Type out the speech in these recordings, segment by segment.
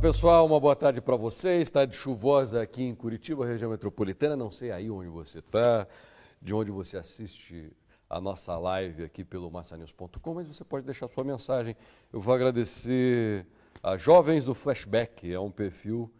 pessoal, uma boa tarde para vocês. Tarde chuvosa aqui em Curitiba, região metropolitana. Não sei aí onde você está, de onde você assiste a nossa live aqui pelo massanews.com, mas você pode deixar sua mensagem. Eu vou agradecer a Jovens do Flashback, é um perfil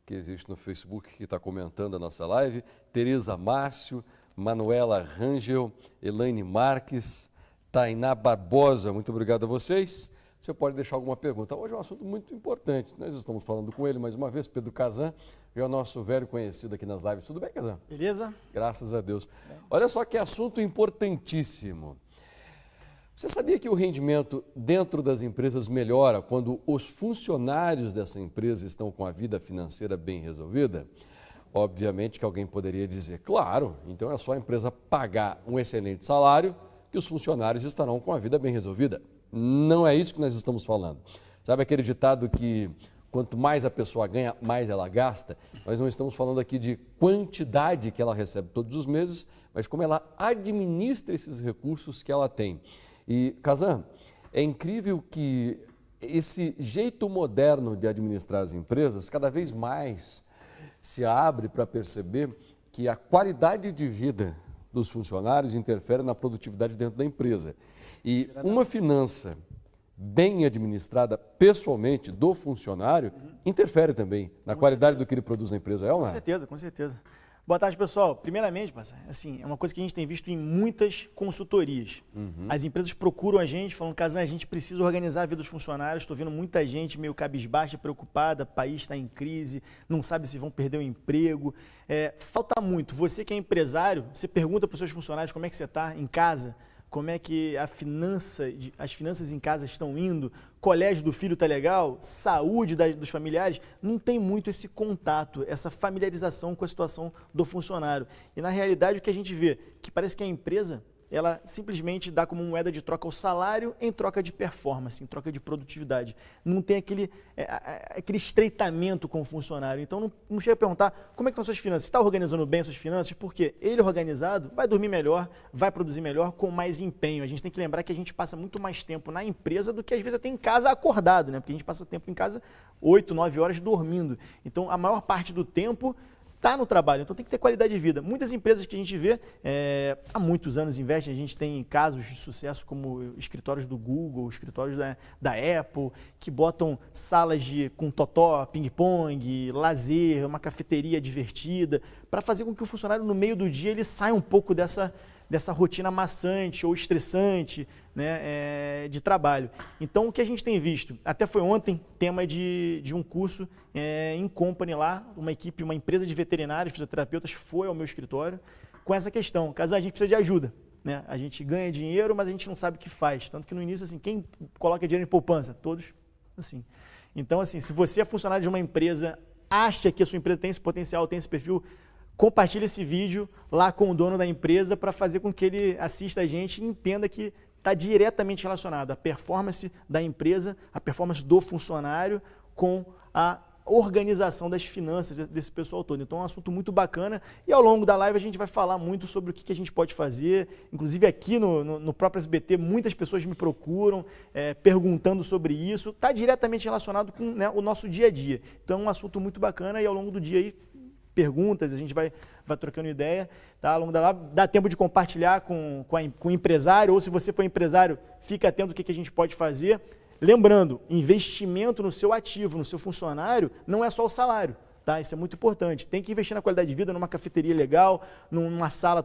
que existe no Facebook que está comentando a nossa live. Tereza Márcio, Manuela Rangel, Elaine Marques, Tainá Barbosa, muito obrigado a vocês. Você pode deixar alguma pergunta. Hoje é um assunto muito importante. Nós estamos falando com ele mais uma vez, Pedro Kazan, que é o nosso velho conhecido aqui nas lives. Tudo bem, Kazan? Beleza? Graças a Deus. Olha só que assunto importantíssimo. Você sabia que o rendimento dentro das empresas melhora quando os funcionários dessa empresa estão com a vida financeira bem resolvida? Obviamente que alguém poderia dizer, claro, então é só a empresa pagar um excelente salário que os funcionários estarão com a vida bem resolvida. Não é isso que nós estamos falando. Sabe aquele ditado que quanto mais a pessoa ganha, mais ela gasta? Nós não estamos falando aqui de quantidade que ela recebe todos os meses, mas como ela administra esses recursos que ela tem. E, Kazan, é incrível que esse jeito moderno de administrar as empresas cada vez mais se abre para perceber que a qualidade de vida dos funcionários interfere na produtividade dentro da empresa. E uma finança bem administrada pessoalmente do funcionário interfere também na qualidade do que ele produz na empresa, é ou não? Com certeza, com certeza. Boa tarde, pessoal. Primeiramente, assim, é uma coisa que a gente tem visto em muitas consultorias. As empresas procuram a gente, falando, Kazan, a gente precisa organizar a vida dos funcionários. Estou vendo muita gente meio cabisbaixa, preocupada, o país está em crise, não sabe se vão perder o emprego. Falta muito. Você que é empresário, você pergunta para os seus funcionários como é que você está em casa, como é que as finanças em casa estão indo, colégio do filho está legal, saúde dos familiares, não tem muito esse contato, essa familiarização com a situação do funcionário. E na realidade o que a gente vê, que parece que a empresa, ela simplesmente dá como moeda de troca o salário em troca de performance, em troca de produtividade. Não tem aquele estreitamento com o funcionário. Então, não chega a perguntar como é que estão suas finanças. Você está organizando bem as suas finanças? Porque ele organizado vai dormir melhor, vai produzir melhor, com mais empenho. A gente tem que lembrar que a gente passa muito mais tempo na empresa do que às vezes até em casa acordado, né? Porque a gente passa tempo em casa 8, 9 horas dormindo. Então, a maior parte do tempo está no trabalho, então tem que ter qualidade de vida. Muitas empresas que a gente vê há muitos anos investem, a gente tem casos de sucesso como escritórios do Google, escritórios da Apple, que botam salas com totó, ping-pong, lazer, uma cafeteria divertida, para fazer com que o funcionário no meio do dia ele saia um pouco dessa rotina maçante ou estressante, né, de trabalho. Então, o que a gente tem visto, até foi ontem, tema de um curso em company lá, uma empresa de veterinários, fisioterapeutas, foi ao meu escritório com essa questão. Caso a gente precisa de ajuda, né? A gente ganha dinheiro, mas a gente não sabe o que faz. Tanto que no início, assim, quem coloca dinheiro em poupança? Todos, assim. Então, assim, se você é funcionário de uma empresa, acha que a sua empresa tem esse potencial, tem esse perfil, compartilhe esse vídeo lá com o dono da empresa para fazer com que ele assista a gente e entenda que está diretamente relacionado a performance da empresa, a performance do funcionário com a organização das finanças desse pessoal todo. Então é um assunto muito bacana e ao longo da live a gente vai falar muito sobre o que a gente pode fazer. Inclusive aqui no próprio SBT muitas pessoas me procuram perguntando sobre isso. Está diretamente relacionado com, né, o nosso dia a dia. Então é um assunto muito bacana e ao longo do dia aí perguntas, a gente vai trocando ideia, tá? Ao longo da live, dá tempo de compartilhar com o empresário, ou se você for empresário, fica atento ao que a gente pode fazer. Lembrando, investimento no seu ativo, no seu funcionário, não é só o salário, tá? Isso é muito importante. Tem que investir na qualidade de vida, numa cafeteria legal, numa sala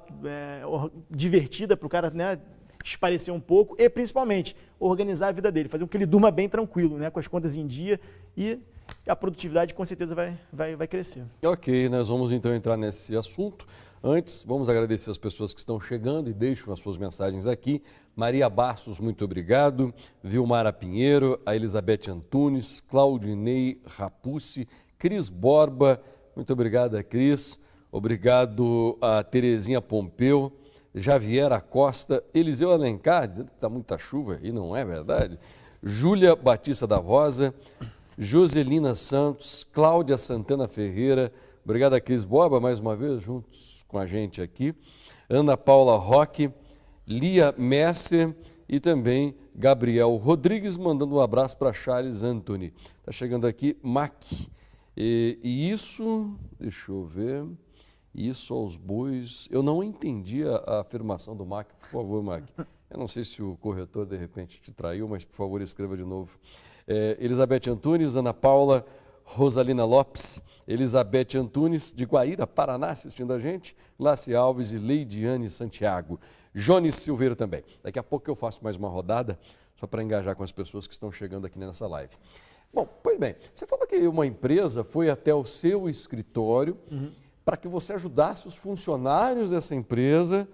divertida para o cara, né, esparecer um pouco e, principalmente, organizar a vida dele, fazer com que ele durma bem tranquilo, né, com as contas em dia e a produtividade com certeza vai crescer. Ok, nós vamos então entrar nesse assunto. Antes, vamos agradecer as pessoas que estão chegando e deixam as suas mensagens aqui. Maria Bastos, muito obrigado. Vilmara Pinheiro, a Elizabeth Antunes, Claudinei Rapucci, Cris Borba, muito obrigado, Cris. Obrigado a Terezinha Pompeu, Javiera Costa, Eliseu Alencar, dizendo que está muita chuva, e não é verdade. Júlia Batista da Rosa, Joselina Santos, Cláudia Santana Ferreira, obrigado a Cris Borba, mais uma vez, juntos com a gente aqui. Ana Paula Roque, Lia Messer e também Gabriel Rodrigues mandando um abraço para Charles Anthony. Está chegando aqui, Mac. E isso, deixa eu ver, isso aos bois. Eu não entendi a afirmação do Mac, por favor, Mac. Eu não sei se o corretor de repente te traiu, mas por favor escreva de novo. Elizabeth Antunes, Ana Paula, Rosalina Lopes, Elizabeth Antunes, de Guaíra, Paraná, assistindo a gente, Lácia Alves e Leidiane Santiago. Jones Silveira também. Daqui a pouco eu faço mais uma rodada, só para engajar com as pessoas que estão chegando aqui nessa live. Bom, pois bem, você falou que uma empresa foi até o seu escritório para que você ajudasse os funcionários dessa empresa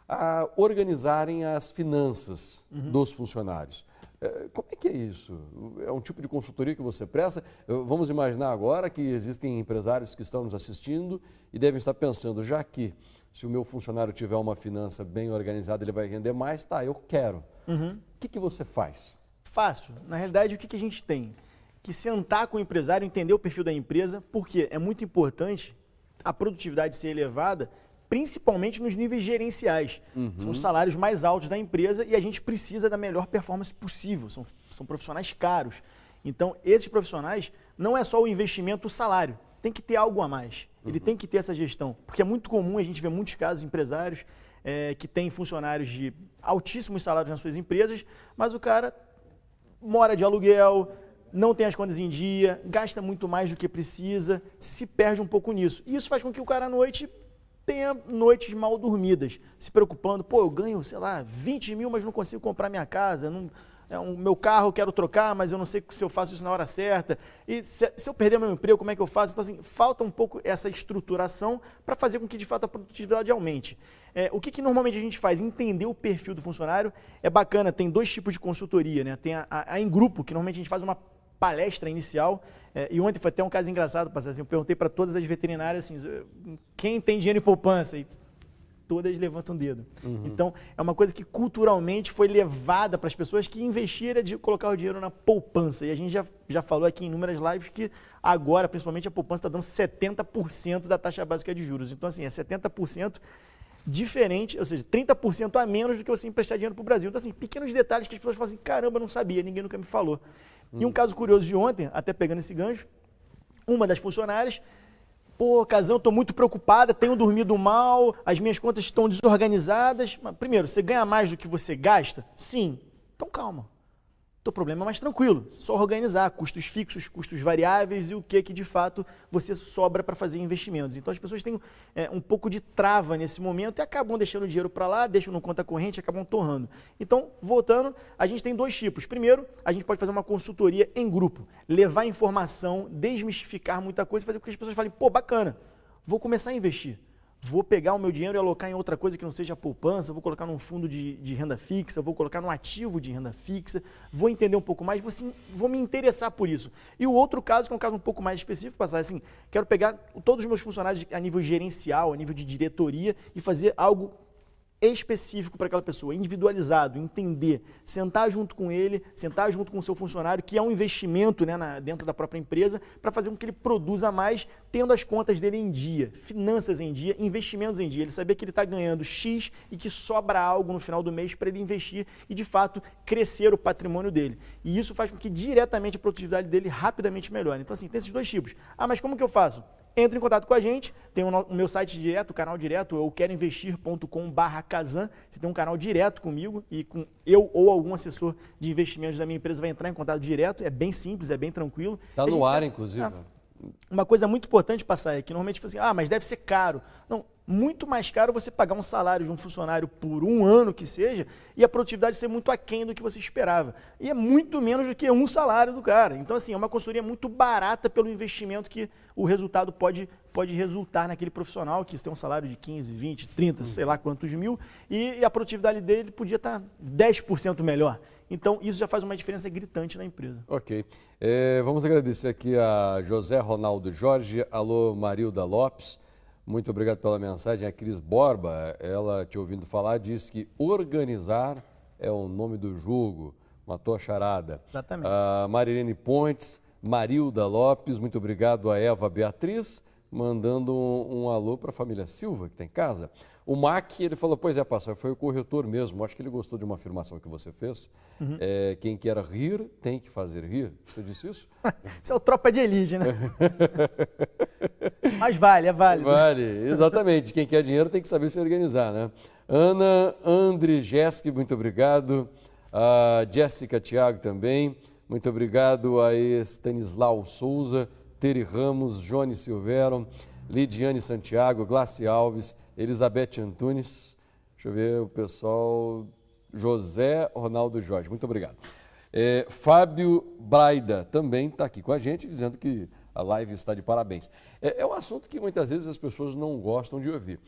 a organizarem as finanças dos funcionários. Como é que é isso? É um tipo de consultoria que você presta? Vamos imaginar agora que existem empresários que estão nos assistindo e devem estar pensando, já que se o meu funcionário tiver uma finança bem organizada, ele vai render mais, tá, eu quero. O que você faz? Fácil. Na realidade, o que a gente tem? Que sentar com o empresário, entender o perfil da empresa, porque é muito importante a produtividade ser elevada, principalmente nos níveis gerenciais. São os salários mais altos da empresa e a gente precisa da melhor performance possível. São profissionais caros. Então, esses profissionais, não é só o investimento, o salário. Tem que ter algo a mais. Ele tem que ter essa gestão. Porque é muito comum, a gente vê muitos casos de empresários que têm funcionários de altíssimos salários nas suas empresas, mas o cara mora de aluguel, não tem as contas em dia, gasta muito mais do que precisa, se perde um pouco nisso. E isso faz com que o cara à noite tenha noites mal dormidas, se preocupando, pô, eu ganho, sei lá, 20 mil, mas não consigo comprar minha casa, o meu carro eu quero trocar, mas eu não sei se eu faço isso na hora certa, e se eu perder meu emprego, como é que eu faço? Então, assim, falta um pouco essa estruturação para fazer com que, de fato, a produtividade aumente. O que normalmente a gente faz? Entender o perfil do funcionário é bacana, tem dois tipos de consultoria, né? Tem a em grupo, que normalmente a gente faz uma palestra inicial, e ontem foi até um caso engraçado, assim, eu perguntei para todas as veterinárias assim, quem tem dinheiro em poupança? E todas levantam o dedo. Então, é uma coisa que culturalmente foi levada para as pessoas que investir era de colocar o dinheiro na poupança. E a gente já falou aqui em inúmeras lives que agora, principalmente, a poupança está dando 70% da taxa básica de juros. Então, assim, é 70% diferente, ou seja, 30% a menos do que você emprestar dinheiro para o Brasil. Então, assim, pequenos detalhes que as pessoas falam assim, caramba, não sabia, ninguém nunca me falou. E um caso curioso de ontem, até pegando esse gancho, uma das funcionárias, pô, Casão, estou muito preocupada, tenho dormido mal, as minhas contas estão desorganizadas. Mas, primeiro, você ganha mais do que você gasta? Sim. Então, calma. O problema é mais tranquilo, só organizar custos fixos, custos variáveis e o que de fato você sobra para fazer investimentos. Então as pessoas têm um pouco de trava nesse momento e acabam deixando o dinheiro para lá, deixam no conta corrente e acabam torrando. Então, voltando, a gente tem dois tipos. Primeiro, a gente pode fazer uma consultoria em grupo, levar informação, desmistificar muita coisa, fazer com que as pessoas falem, pô, bacana, vou começar a investir. Vou pegar o meu dinheiro e alocar em outra coisa que não seja a poupança, vou colocar num fundo de renda fixa, vou colocar num ativo de renda fixa, vou entender um pouco mais, vou me interessar por isso. E o outro caso, que é um caso um pouco mais específico, passar assim, quero pegar todos os meus funcionários a nível gerencial, a nível de diretoria e fazer algo específico para aquela pessoa, individualizado, entender, sentar junto com ele, sentar junto com o seu funcionário, que é um investimento, né, dentro da própria empresa, para fazer com que ele produza mais, tendo as contas dele em dia, finanças em dia, investimentos em dia. Ele saber que ele está ganhando X e que sobra algo no final do mês para ele investir e, de fato, crescer o patrimônio dele. E isso faz com que diretamente a produtividade dele rapidamente melhore. Então, assim, tem esses dois tipos. Ah, mas como que eu faço? Entre em contato com a gente, tem o meu site direto, o canal direto, eu queroinvestir.com/Kazan. Você tem um canal direto comigo e com eu ou algum assessor de investimentos da minha empresa vai entrar em contato direto. É bem simples, é bem tranquilo. Está no ar, inclusive. Uma coisa muito importante passar é que normalmente fala assim, mas deve ser caro. Não, muito mais caro você pagar um salário de um funcionário por um ano que seja e a produtividade ser muito aquém do que você esperava. E é muito menos do que um salário do cara. Então, assim, é uma consultoria muito barata pelo investimento que o resultado pode resultar naquele profissional que tem um salário de 15, 20, 30, sei lá quantos mil, e a produtividade dele podia estar 10% melhor. Então, isso já faz uma diferença gritante na empresa. Ok. Vamos agradecer aqui a José Ronaldo Jorge, alô Marilda Lopes, muito obrigado pela mensagem. A Cris Borba, ela te ouvindo falar, diz que organizar é o nome do jogo, matou a charada. Exatamente. A Marilene Pontes, Marilda Lopes, muito obrigado a Eva Beatriz, mandando um alô para a família Silva, que está em casa. O Mac, ele falou, pois é, pastor, foi o corretor mesmo. Acho que ele gostou de uma afirmação que você fez. Quem quer rir, tem que fazer rir. Você disse isso? Isso é o Tropa de Elite, né? Mas vale, é válido. Vale, exatamente. Quem quer dinheiro tem que saber se organizar, né? Ana, André, Jéssica, muito obrigado. A Jéssica Thiago também. Muito obrigado a Stanislau Souza, Teri Ramos, Johnny Silveiro, Lidiane Santiago, Glaci Alves, Elizabeth Antunes, deixa eu ver o pessoal, José Ronaldo Jorge, muito obrigado. Fábio Braida também está aqui com a gente, dizendo que a live está de parabéns. É um assunto que muitas vezes as pessoas não gostam de ouvir.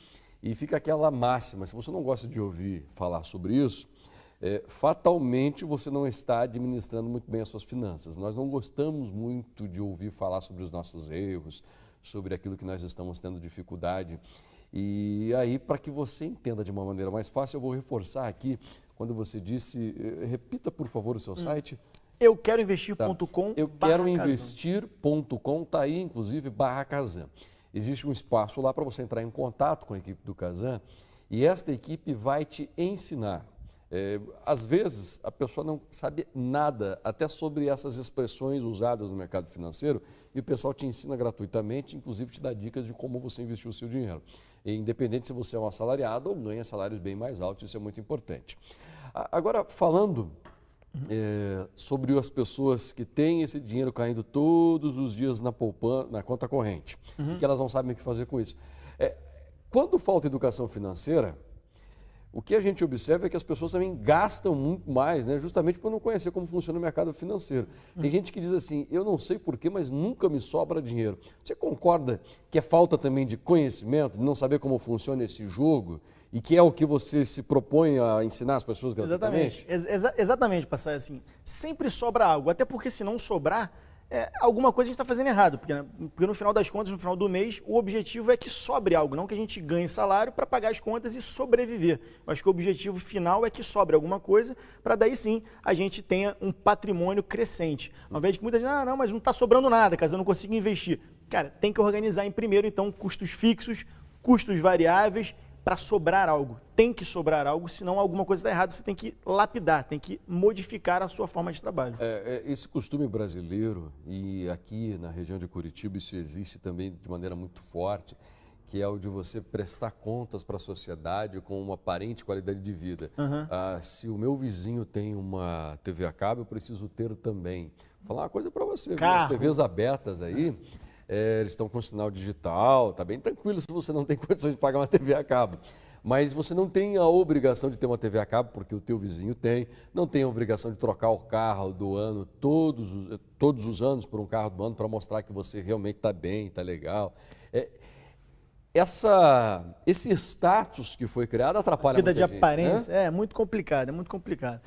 E fica aquela máxima, se você não gosta de ouvir falar sobre isso, fatalmente você não está administrando muito bem as suas finanças. Nós não gostamos muito de ouvir falar sobre os nossos erros, sobre aquilo que nós estamos tendo dificuldade. E aí, para que você entenda de uma maneira mais fácil, eu vou reforçar aqui, quando você disse, repita por favor o seu site. Euqueroinvestir.com. Euqueroinvestir.com, está aí inclusive /Kazan. Existe um espaço lá para você entrar em contato com a equipe do Kazan e esta equipe vai te ensinar. Às vezes a pessoa não sabe nada até sobre essas expressões usadas no mercado financeiro e o pessoal te ensina gratuitamente, inclusive te dá dicas de como você investir o seu dinheiro. Independente se você é um assalariado ou ganha salários bem mais altos, isso é muito importante. Agora, falando sobre as pessoas que têm esse dinheiro caindo todos os dias na conta corrente, e que elas não sabem o que fazer com isso. Quando falta educação financeira, o que a gente observa é que as pessoas também gastam muito mais, né? Justamente por não conhecer como funciona o mercado financeiro. Tem gente que diz assim, eu não sei porquê, mas nunca me sobra dinheiro. Você concorda que é falta também de conhecimento, de não saber como funciona esse jogo e que é o que você se propõe a ensinar as pessoas gratuitamente? Exatamente, passar assim, sempre sobra algo, até porque se não sobrar, alguma coisa a gente está fazendo errado, porque no final das contas, no final do mês, o objetivo é que sobre algo, não que a gente ganhe salário para pagar as contas e sobreviver. Eu acho que o objetivo final é que sobre alguma coisa, para daí sim a gente tenha um patrimônio crescente. Ao invés de que muita gente, não, mas não está sobrando nada, caso eu não consigo investir. Cara, tem que organizar em primeiro, então, custos fixos, custos variáveis, para sobrar algo. Tem que sobrar algo, senão alguma coisa está errada, você tem que lapidar, tem que modificar a sua forma de trabalho. Esse costume brasileiro, e aqui na região de Curitiba isso existe também de maneira muito forte, que é o de você prestar contas para a sociedade com uma aparente qualidade de vida. Se o meu vizinho tem uma TV a cabo, eu preciso ter também. Vou falar uma coisa para você, as TVs abertas aí, eles estão com sinal digital, está bem tranquilo se você não tem condições de pagar uma TV a cabo. Mas você não tem a obrigação de ter uma TV a cabo, porque o teu vizinho tem, não tem a obrigação de trocar o carro do ano todos os anos por um carro do ano para mostrar que você realmente está bem, está legal. Esse status que foi criado atrapalha muita gente. Vida de aparência, né? É muito complicado, é muito complicado.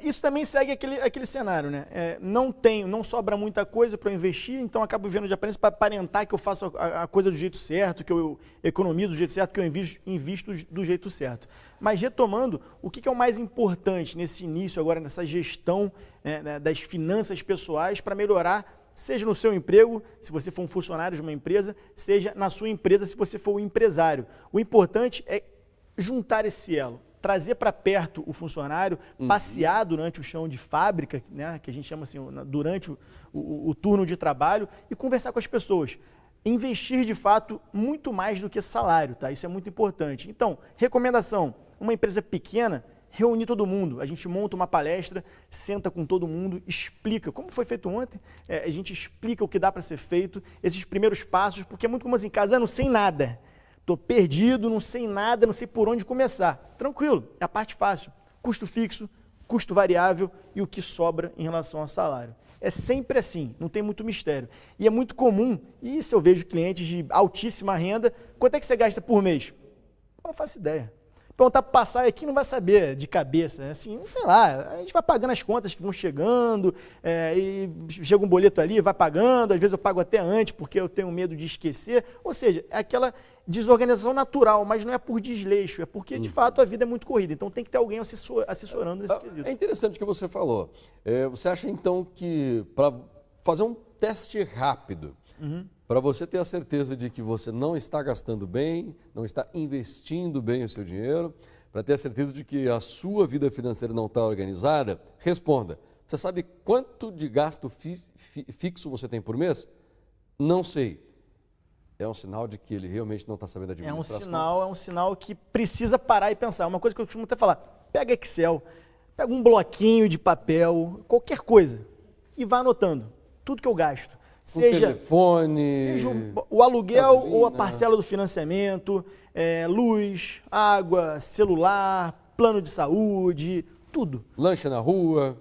Isso também segue aquele cenário, né? Não sobra muita coisa para eu investir, então acabo vivendo de aparência para aparentar que eu faço a coisa do jeito certo, que eu economizo do jeito certo, que eu invisto do jeito certo. Mas retomando, o que é o mais importante nesse início agora, nessa gestão das finanças pessoais para melhorar, seja no seu emprego, se você for um funcionário de uma empresa, seja na sua empresa, se você for um empresário. O importante é juntar esse elo, trazer para perto o funcionário, passear durante o chão de fábrica, né, que a gente chama assim, durante o turno de trabalho, e conversar com as pessoas. Investir, de fato, muito mais do que salário, tá? Isso é muito importante. Então, recomendação, uma empresa pequena, reunir todo mundo, a gente monta uma palestra, senta com todo mundo, explica, como foi feito ontem, a gente explica o que dá para ser feito, esses primeiros passos, porque é muito comum assim, casa, não sei nada, estou perdido, não sei nada, não sei por onde começar. Tranquilo, é a parte fácil, custo fixo, custo variável e o que sobra em relação ao salário. É sempre assim, não tem muito mistério. E é muito comum, e isso eu vejo clientes de altíssima renda, quanto é que você gasta por mês? Eu não faço ideia. Perguntar para passar aqui não vai saber de cabeça, assim, sei lá, a gente vai pagando as contas que vão chegando, e chega um boleto ali, vai pagando, às vezes eu pago até antes porque eu tenho medo de esquecer, ou seja, é aquela desorganização natural, mas não é por desleixo, é porque de fato a vida é muito corrida, então tem que ter alguém assessorando nesse quesito. É interessante o que você falou, você acha então que para fazer um teste rápido, Para você ter a certeza de que você não está gastando bem, não está investindo bem o seu dinheiro, para ter a certeza de que a sua vida financeira não está organizada, responda. Você sabe quanto de gasto fixo você tem por mês? Não sei. É um sinal de que ele realmente não está sabendo administrar as contas. É um sinal que precisa parar e pensar. Uma coisa que eu costumo até falar, pega Excel, pega um bloquinho de papel, qualquer coisa, e vá anotando tudo que eu gasto. Telefone, seja o aluguel gasolina, ou a parcela do financiamento, luz, água, celular, plano de saúde, tudo. Lanche na rua.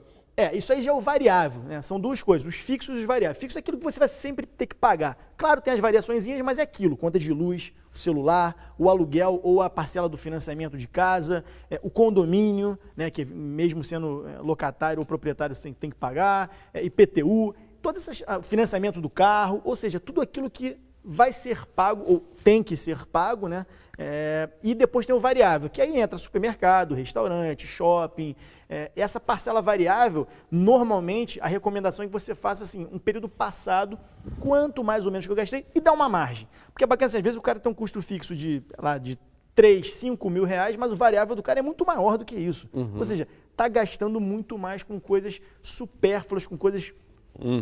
Isso aí já é o variável, né? São duas coisas, os fixos e os variáveis. Fixo é aquilo que você vai sempre ter que pagar. Claro, tem as variaçõezinhas, mas é aquilo, conta de luz, o celular, o aluguel ou a parcela do financiamento de casa, o condomínio, né, que mesmo sendo locatário ou proprietário você tem que pagar, IPTU, todo esse financiamento do carro, ou seja, tudo aquilo que vai ser pago, ou tem que ser pago, né? E depois tem o variável, que aí entra supermercado, restaurante, shopping. Essa parcela variável, normalmente, a recomendação é que você faça assim, um período passado, quanto mais ou menos que eu gastei, e dá uma margem. Porque é bacana, às vezes o cara tem um custo fixo de 3, 5 mil reais, mas o variável do cara é muito maior do que isso. Ou seja, está gastando muito mais com coisas supérfluas, com coisas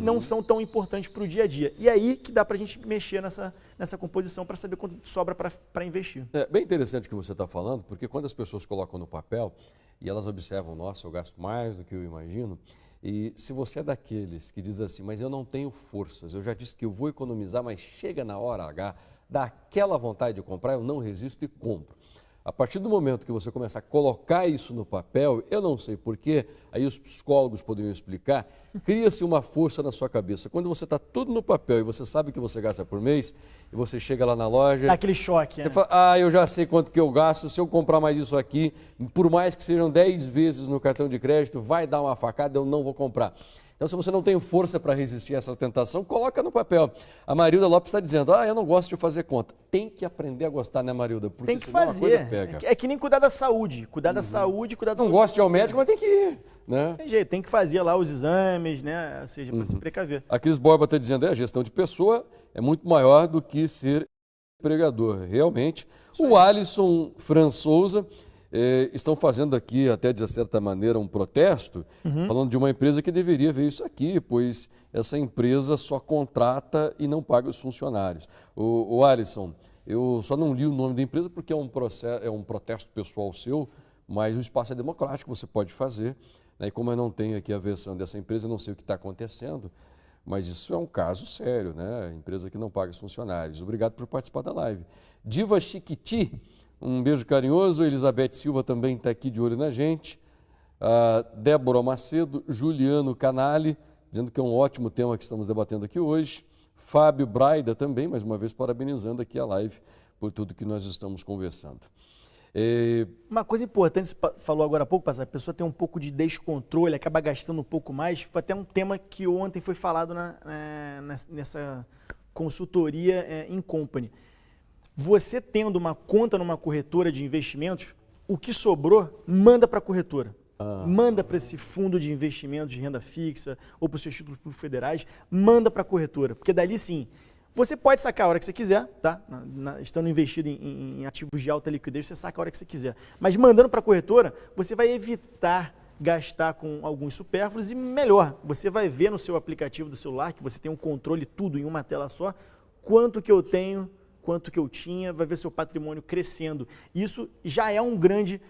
não são tão importantes para o dia a dia. E aí que dá para a gente mexer nessa composição para saber quanto sobra para investir. É bem interessante o que você está falando, porque quando as pessoas colocam no papel e elas observam, nossa, eu gasto mais do que eu imagino, e se você é daqueles que diz assim, mas eu não tenho forças, eu já disse que eu vou economizar, mas chega na hora H, dá aquela vontade de comprar, eu não resisto e compro. A partir do momento que você começar a colocar isso no papel, eu não sei porquê, aí os psicólogos poderiam explicar, cria-se uma força na sua cabeça. Quando você está tudo no papel e você sabe o que você gasta por mês, e você chega lá na loja... Dá aquele choque, Você fala, eu já sei quanto que eu gasto, se eu comprar mais isso aqui, por mais que sejam 10 vezes no cartão de crédito, vai dar uma facada, eu não vou comprar. Então, se você não tem força para resistir a essa tentação, coloca no papel. A Marilda Lopes está dizendo, eu não gosto de fazer conta. Tem que aprender a gostar, né, Marilda? Porque tem que fazer. A coisa pega. É que nem cuidar da saúde. Cuidar da saúde, cuidar da saúde. Não gosta de ir ao médico, mas tem que ir. Né? Tem jeito, tem que fazer lá os exames, né? Ou seja, para se precaver. A Cris Borba está dizendo, a gestão de pessoa é muito maior do que ser empregador. Realmente. O Alisson Fran Souza... estão fazendo aqui, até de certa maneira, um protesto, falando de uma empresa que deveria ver isso aqui, pois essa empresa só contrata e não paga os funcionários. O Alisson, eu só não li o nome da empresa porque é um protesto pessoal seu, mas o espaço é democrático, você pode fazer. Né? E como eu não tenho aqui a versão dessa empresa, eu não sei o que está acontecendo, mas isso é um caso sério, né? Empresa que não paga os funcionários. Obrigado por participar da live. Diva Chiquiti, um beijo carinhoso. Elizabeth Silva também está aqui de olho na gente. Débora Macedo, Juliano Canali, dizendo que é um ótimo tema que estamos debatendo aqui hoje. Fábio Braida também, mais uma vez, parabenizando aqui a live por tudo que nós estamos conversando. Uma coisa importante, você falou agora há pouco, a pessoa tem um pouco de descontrole, acaba gastando um pouco mais. Foi até um tema que ontem foi falado nessa consultoria em company. Você tendo uma conta numa corretora de investimentos, o que sobrou, manda para a corretora. Manda para esse fundo de investimento de renda fixa ou para os seus títulos públicos federais, manda para a corretora. Porque dali sim, você pode sacar a hora que você quiser, tá? Estando investido em ativos de alta liquidez, você saca a hora que você quiser. Mas mandando para a corretora, você vai evitar gastar com alguns supérfluos e melhor, você vai ver no seu aplicativo do celular, que você tem um controle tudo em uma tela só, quanto que eu tenho, quanto que eu tinha, vai ver seu patrimônio crescendo. Isso já é um grande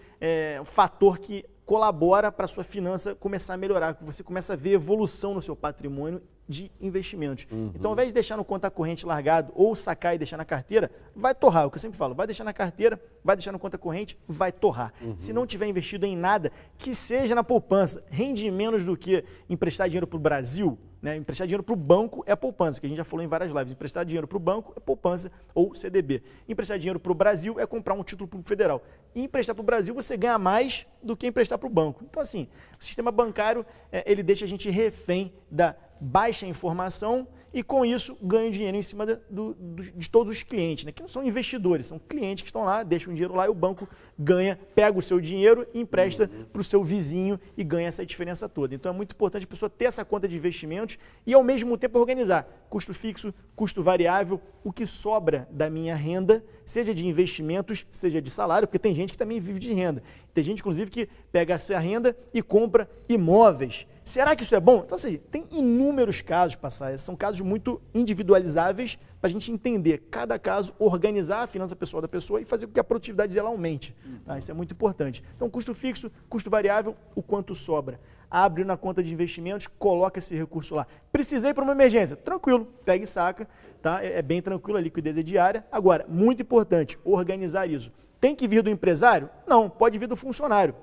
fator que colabora para a sua finança começar a melhorar, que você começa a ver evolução no seu patrimônio de investimentos. Então, ao invés de deixar no conta corrente largado ou sacar e deixar na carteira, vai torrar. O que eu sempre falo, vai deixar na carteira, vai deixar no conta corrente, vai torrar. Se não tiver investido em nada, que seja na poupança, rende menos do que emprestar dinheiro para o Brasil, né? Emprestar dinheiro para o banco é poupança, que a gente já falou em várias lives. Emprestar dinheiro para o banco é poupança ou CDB. Emprestar dinheiro para o Brasil é comprar um título público federal. E emprestar para o Brasil você ganha mais do que emprestar para o banco. Então, assim, o sistema bancário, ele deixa a gente refém da baixa informação e com isso ganho dinheiro em cima de todos os clientes, né? Que não são investidores, são clientes que estão lá, deixam o dinheiro lá e o banco ganha, pega o seu dinheiro e empresta para o seu vizinho e ganha essa diferença toda. Então é muito importante a pessoa ter essa conta de investimentos e ao mesmo tempo organizar custo fixo, custo variável, o que sobra da minha renda, seja de investimentos, seja de salário, porque tem gente que também vive de renda. Tem gente, inclusive, que pega essa renda e compra imóveis. Será que isso é bom? Então, assim, tem inúmeros casos, Passaia. São casos muito individualizáveis para a gente entender cada caso, organizar a finança pessoal da pessoa e fazer com que a produtividade dela aumente. Tá? Isso é muito importante. Então, custo fixo, custo variável, o quanto sobra. Abre na conta de investimentos, coloca esse recurso lá. Precisei para uma emergência? Tranquilo, pega e saca. Tá? É bem tranquilo, a liquidez é diária. Agora, muito importante, organizar isso. Tem que vir do empresário? Não, pode vir do funcionário.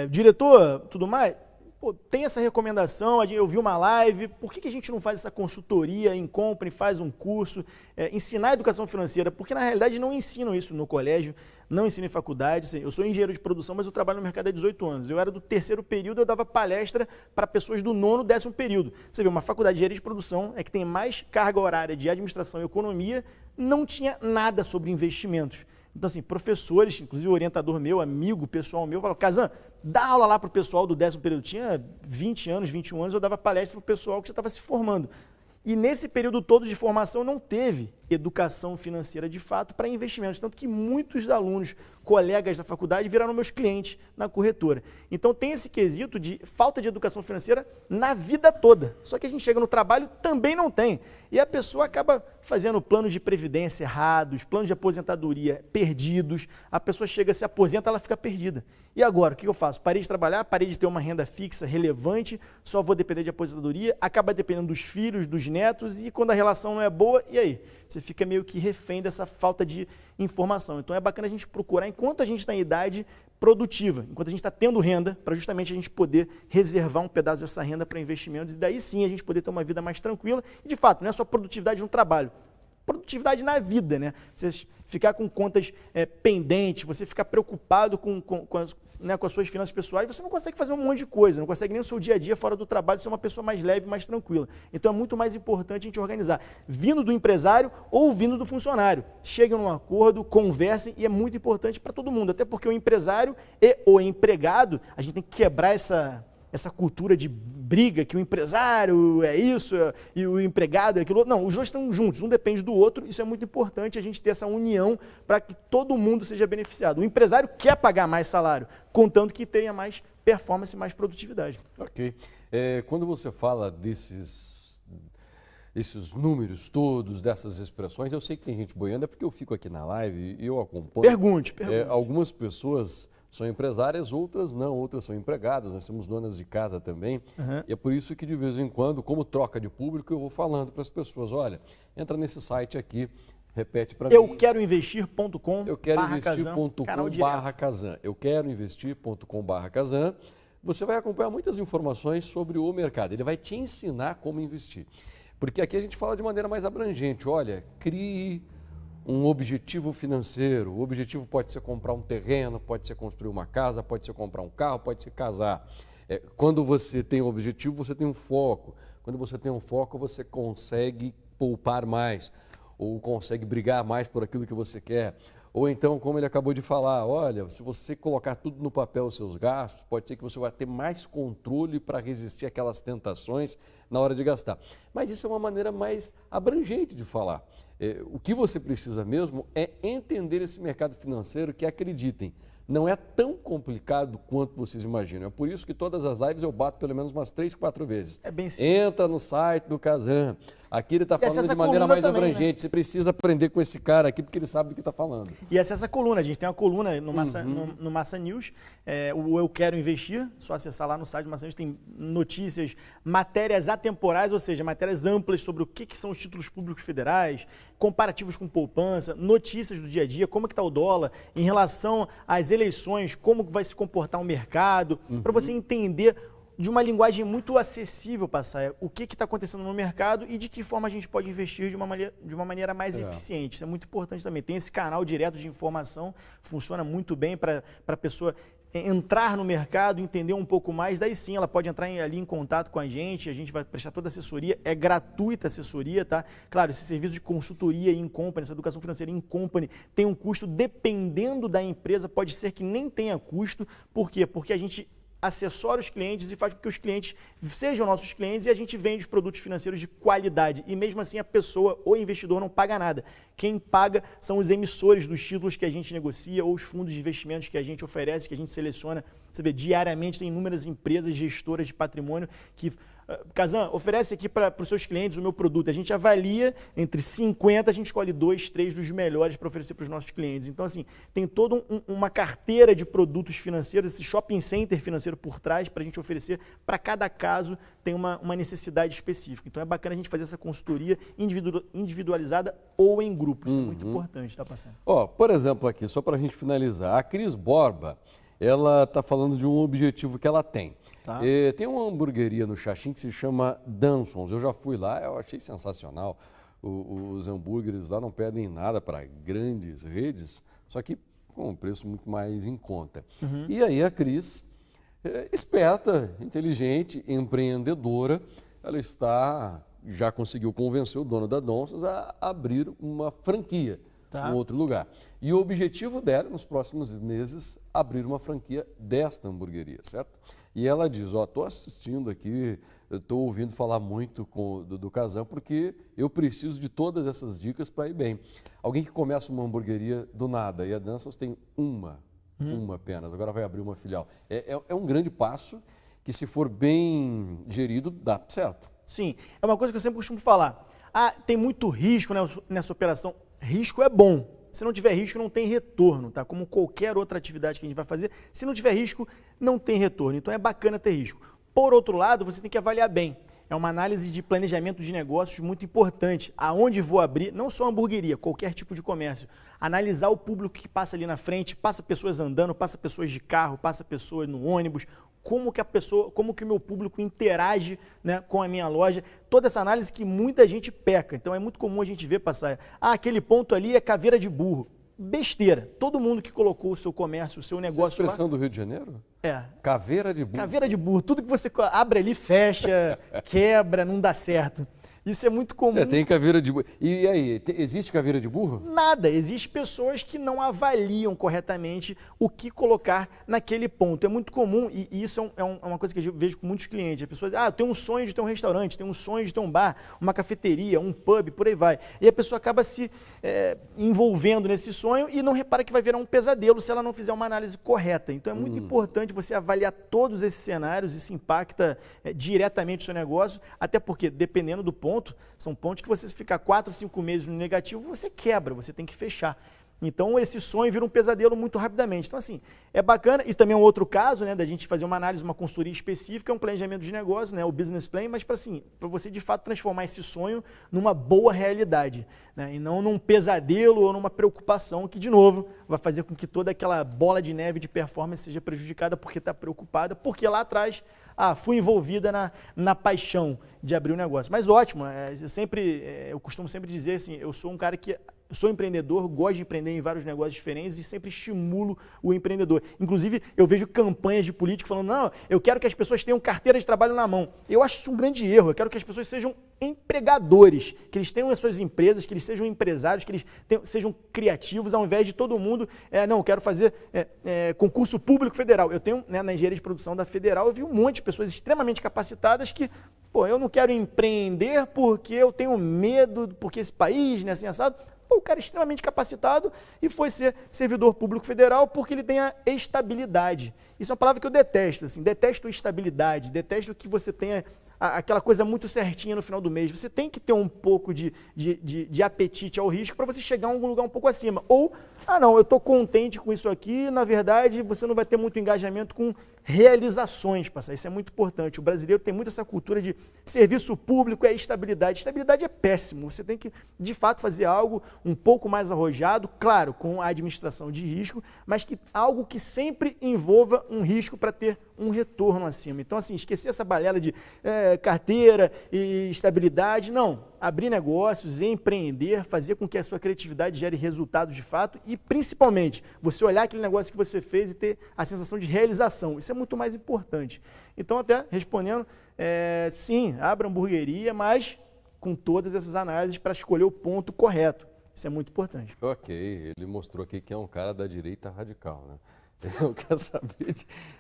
Diretor, tudo mais, tem essa recomendação, eu vi uma live, por que a gente não faz essa consultoria em compra e faz um curso, ensinar educação financeira? Porque na realidade não ensinam isso no colégio, não ensinam em faculdade. Assim, eu sou engenheiro de produção, mas eu trabalho no mercado há 18 anos. Eu era do terceiro período, eu dava palestra para pessoas do nono, 10º período. Você vê, uma faculdade de engenharia de produção que tem mais carga horária de administração e economia, não tinha nada sobre investimentos. Então, assim, professores, inclusive o orientador meu, amigo, pessoal meu, falou: Kazan, dá aula lá para o pessoal do 10º período. Tinha 20 anos, 21 anos, eu dava palestra para o pessoal que já estava se formando. E nesse período todo de formação não teve educação financeira de fato para investimentos. Tanto que muitos alunos, colegas da faculdade, viraram meus clientes na corretora. Então tem esse quesito de falta de educação financeira na vida toda. Só que a gente chega no trabalho, também não tem. E a pessoa acaba fazendo planos de previdência errados, planos de aposentadoria perdidos. A pessoa chega, se aposenta, ela fica perdida. E agora, o que eu faço? Parei de trabalhar, parei de ter uma renda fixa relevante, só vou depender de aposentadoria, acaba dependendo dos filhos, dos netos, e quando a relação não é boa, e aí? Você fica meio que refém dessa falta de informação. Então é bacana a gente procurar, enquanto a gente está em idade produtiva, enquanto a gente está tendo renda, para justamente a gente poder reservar um pedaço dessa renda para investimentos e daí sim a gente poder ter uma vida mais tranquila. E de fato, não é só produtividade no trabalho, produtividade na vida, né? Você ficar com contas pendentes, você ficar preocupado com as suas finanças pessoais, você não consegue fazer um monte de coisa, não consegue nem o seu dia a dia fora do trabalho ser uma pessoa mais leve, mais tranquila. Então é muito mais importante a gente organizar, vindo do empresário ou vindo do funcionário. Cheguem num acordo, conversem, e é muito importante para todo mundo, até porque o empresário e o empregado, a gente tem que quebrar essa cultura de briga, que o empresário é isso e o empregado é aquilo outro. Não, os dois estão juntos, um depende do outro. Isso é muito importante, a gente ter essa união para que todo mundo seja beneficiado. O empresário quer pagar mais salário, contanto que tenha mais performance e mais produtividade. Ok. Quando você fala esses números todos, dessas expressões, eu sei que tem gente boiando, é porque eu fico aqui na live e eu acompanho. Pergunte. Algumas pessoas são empresárias, outras não, outras são empregadas, nós temos donas de casa também. E é por isso que de vez em quando, como troca de público, eu vou falando para as pessoas: olha, entra nesse site aqui, repete para mim. euqueroinvestir.com/Kazan. euqueroinvestir.com/Kazan. euqueroinvestir.com/Kazan. Você vai acompanhar muitas informações sobre o mercado. Ele vai te ensinar como investir. Porque aqui a gente fala de maneira mais abrangente. Olha, crie um objetivo financeiro. O objetivo pode ser comprar um terreno, pode ser construir uma casa, pode ser comprar um carro, pode ser casar. Quando você tem um objetivo, você tem um foco. Quando você tem um foco, você consegue poupar mais, ou consegue brigar mais por aquilo que você quer. Ou então, como ele acabou de falar, olha, se você colocar tudo no papel, os seus gastos, pode ser que você vai ter mais controle para resistir àquelas tentações na hora de gastar. Mas isso é uma maneira mais abrangente de falar. O que você precisa mesmo é entender esse mercado financeiro, que, acreditem, não é tão complicado quanto vocês imaginam. É por isso que todas as lives eu bato pelo menos umas 3, 4 vezes. É bem simples. Entra no site do Kazan. Aqui ele está falando de maneira mais também, abrangente. Né? Você precisa aprender com esse cara aqui, porque ele sabe do que está falando. E essa coluna. A gente tem uma coluna no Massa News, o Eu Quero Investir. Só acessar lá no site do Massa News. Tem notícias, matérias atemporais, ou seja, matérias amplas sobre o que são os títulos públicos federais, comparativos com poupança, notícias do dia a dia, como que está o dólar, em relação às eleições, como vai se comportar o mercado, para você entender de uma linguagem muito acessível, Passaia, o que está acontecendo no mercado e de que forma a gente pode investir de uma maneira mais eficiente. Isso é muito importante também. Tem esse canal direto de informação, funciona muito bem para a pessoa entrar no mercado, entender um pouco mais, daí sim ela pode entrar ali em contato com a gente vai prestar toda a assessoria, é gratuita a assessoria, tá? Claro, esse serviço de consultoria em company, essa educação financeira em company tem um custo, dependendo da empresa, pode ser que nem tenha custo. Por quê? Porque a gente assessora os clientes e faz com que os clientes sejam nossos clientes e a gente vende os produtos financeiros de qualidade. E mesmo assim a pessoa, o investidor, não paga nada. Quem paga são os emissores dos títulos que a gente negocia ou os fundos de investimentos que a gente oferece, que a gente seleciona. Você vê, diariamente tem inúmeras empresas gestoras de patrimônio que... Kazan, oferece aqui para os seus clientes o meu produto. A gente avalia entre 50, a gente escolhe 2, 3 dos melhores para oferecer para os nossos clientes. Então, assim, tem toda uma carteira de produtos financeiros, esse shopping center financeiro por trás para a gente oferecer. Para cada caso tem uma necessidade específica. Então, é bacana a gente fazer essa consultoria individualizada ou em grupo. Isso é muito importante, tá passando. Por exemplo, aqui, só para a gente finalizar, a Cris Borba, ela está falando de um objetivo que ela tem. Tá. Tem uma hamburgueria no Xaxim que se chama Dansons. Eu já fui lá, eu achei sensacional. Os hambúrgueres lá não pedem nada para grandes redes, só que com um preço muito mais em conta. E aí a Cris, esperta, inteligente, empreendedora, ela já conseguiu convencer o dono da Dansons a abrir uma franquia. Em outro lugar. E o objetivo dela, nos próximos meses, abrir uma franquia desta hamburgueria, certo? E ela diz, estou assistindo aqui, estou ouvindo falar muito do Kazan, porque eu preciso de todas essas dicas para ir bem. Alguém que começa uma hamburgueria do nada, e a Dansons tem uma apenas, agora vai abrir uma filial. É um grande passo que, se for bem gerido, dá certo. Sim, é uma coisa que eu sempre costumo falar. Tem muito risco nessa operação. Risco é bom. Se não tiver risco, não tem retorno, tá? Como qualquer outra atividade que a gente vai fazer, se não tiver risco, não tem retorno. Então é bacana ter risco. Por outro lado, você tem que avaliar bem. É uma análise de planejamento de negócios muito importante. Aonde vou abrir, não só hamburgueria, qualquer tipo de comércio. Analisar o público que passa ali na frente, passa pessoas andando, passa pessoas de carro, passa pessoas no ônibus, como que o meu público interage, né, com a minha loja. Toda essa análise que muita gente peca. Então é muito comum a gente ver passar, aquele ponto ali é caveira de burro. Besteira. Todo mundo que colocou o seu comércio, o seu negócio Essa expressão do Rio de Janeiro? É. Caveira de burro. Caveira de burro. Tudo que você abre ali, fecha, quebra, não dá certo. Isso é muito comum. Tem caveira de burro. E aí, existe caveira de burro? Nada. Existem pessoas que não avaliam corretamente o que colocar naquele ponto. É muito comum, e isso é uma coisa que eu vejo com muitos clientes. As pessoas, eu tenho um sonho de ter um restaurante, tenho um sonho de ter um bar, uma cafeteria, um pub, por aí vai. E a pessoa acaba se envolvendo nesse sonho e não repara que vai virar um pesadelo se ela não fizer uma análise correta. Então é muito importante você avaliar todos esses cenários, isso impacta diretamente o seu negócio, até porque, dependendo do ponto, são pontos que você, se ficar 4, 5 meses no negativo, você quebra, você tem que fechar. Então, esse sonho vira um pesadelo muito rapidamente. Então, assim, é bacana. Isso também é um outro caso, né, da gente fazer uma análise, uma consultoria específica, um planejamento de negócio, né, o business plan, mas para você, de fato, transformar esse sonho numa boa realidade, né, e não num pesadelo ou numa preocupação que, de novo, vai fazer com que toda aquela bola de neve de performance seja prejudicada porque está preocupada, porque lá atrás, fui envolvida na paixão de abrir um negócio. Mas ótimo, eu costumo sempre dizer assim, eu sou um cara que sou empreendedor, gosto de empreender em vários negócios diferentes e sempre estimulo o empreendedor. Inclusive, eu vejo campanhas de políticos falando, não, eu quero que as pessoas tenham carteira de trabalho na mão. Eu acho isso um grande erro, eu quero que as pessoas sejam empregadores, que eles tenham as suas empresas, que eles sejam empresários, que eles sejam criativos, ao invés de todo mundo, não, eu quero fazer concurso público federal. Eu tenho, né, na engenharia de produção da Federal, eu vi um monte de pessoas extremamente capacitadas que, eu não quero empreender porque eu tenho medo, porque esse país, né, assim, assado. O cara é extremamente capacitado e foi ser servidor público federal porque ele tem a estabilidade. Isso é uma palavra que eu detesto, assim, detesto estabilidade, detesto que você tenha aquela coisa muito certinha no final do mês. Você tem que ter um pouco de apetite ao risco para você chegar a algum lugar um pouco acima. Ou, não, eu estou contente com isso aqui, na verdade, você não vai ter muito engajamento com realizações, parceiro. Isso é muito importante. O brasileiro tem muito essa cultura de serviço público, estabilidade. Estabilidade é péssimo. Você tem que, de fato, fazer algo um pouco mais arrojado, claro, com a administração de risco, mas algo que sempre envolva um risco para ter um retorno acima. Então, assim, esquecer essa balela de carteira e estabilidade. Não. Abrir negócios, empreender, fazer com que a sua criatividade gere resultados de fato e, principalmente, você olhar aquele negócio que você fez e ter a sensação de realização. Isso é muito mais importante. Então, até respondendo, sim, abra hamburgueria, mas com todas essas análises para escolher o ponto correto. Isso é muito importante. Ok, ele mostrou aqui que é um cara da direita radical, né? Ele não quer saber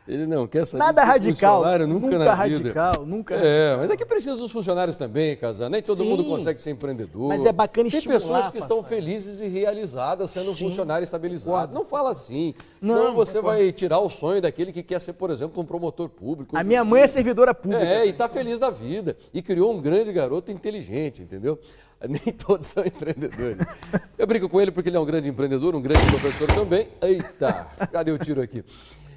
ele não quer saber Nada de radical, funcionário nunca na radical, vida. nunca. Mas é que precisa dos funcionários também, Casar. Nem todo Sim, mundo consegue ser empreendedor. mas é bacana Tem estimular, pessoas que estão Passanha. felizes e realizadas sendo um Sim, funcionário estabilizado. concordo. Não fala assim. Não, Senão você concordo. vai tirar o sonho daquele que quer ser, por exemplo, um promotor público. A minha mãe é servidora pública. E está feliz da vida. E criou um grande garoto inteligente, entendeu? Nem todos são empreendedores. Eu brinco com ele porque ele é um grande empreendedor, um grande professor também. Eita, cadê o tiro aqui?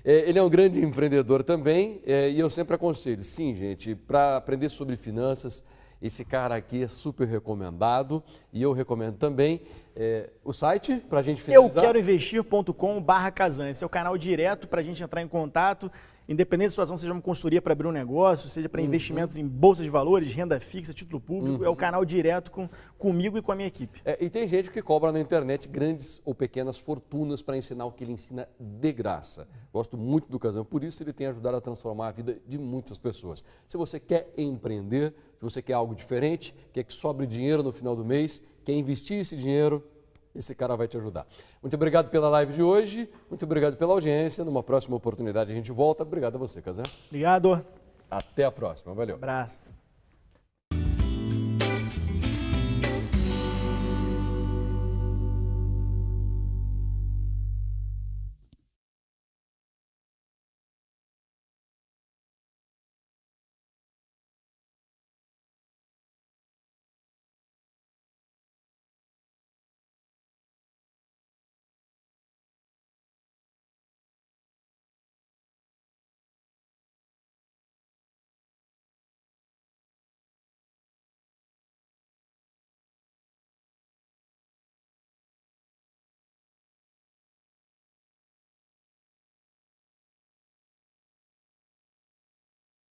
Ele é um grande empreendedor também e eu sempre aconselho, sim, gente, para aprender sobre finanças, esse cara aqui é super recomendado e eu recomendo também o site para a gente finalizar. Euqueroinvestir.com/Kazan. Esse é o canal direto para a gente entrar em contato, independente da situação, seja uma consultoria para abrir um negócio, seja para investimentos em bolsa de valores, renda fixa, título público, é o canal direto comigo e com a minha equipe. E tem gente que cobra na internet grandes ou pequenas fortunas para ensinar o que ele ensina de graça. Gosto muito do Kazan, por isso ele tem ajudado a transformar a vida de muitas pessoas. Se você quer empreender, se você quer algo diferente, quer que sobre dinheiro no final do mês, quer investir esse dinheiro, esse cara vai te ajudar. Muito obrigado pela live de hoje, muito obrigado pela audiência. Numa próxima oportunidade a gente volta. Obrigado a você, Kazan. Obrigado. Até a próxima. Valeu. Abraço.